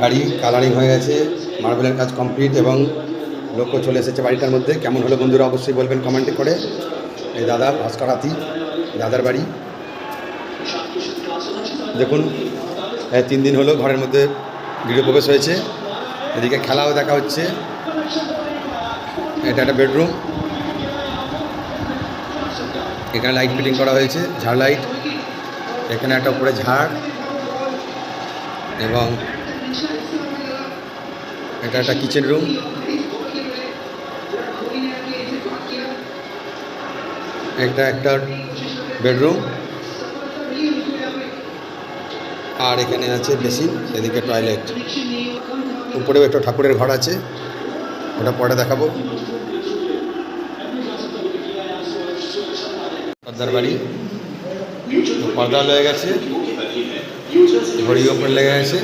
বাড়ি কালারিং হয়ে গেছে, মার্বেলের কাজ কমপ্লিট এবং লোকও চলে এসেছে বাড়িটার মধ্যে। কেমন হলো বন্ধুরা অবশ্যই বলবেন কমেন্টে করে। এই দাদা ভাস্কর হাতি, দাদার বাড়ি দেখুন। 3 দিন হলো ঘরের মধ্যে গৃহপ্রবেশ হয়েছে। এদিকে খেলাও দেখা হচ্ছে। এটা একটা বেডরুম, এখানে লাইট ফিটিং করা হয়েছে, ঝাড় লাইট। এখানে একটা উপরে ঝাড় এবং এটা একটা কিচেন রুম। এটা একটা বেডরুম আর এখানে আছে বেসিন, এদিকে টয়লেট। উপরেও একটা ঠাকুরের ঘর আছে, ওটা পরে দেখাবো। পর্দার বাড়ি, পর্দা লেগে গেছে, ঘড়ি ওপরে লেগে গেছে।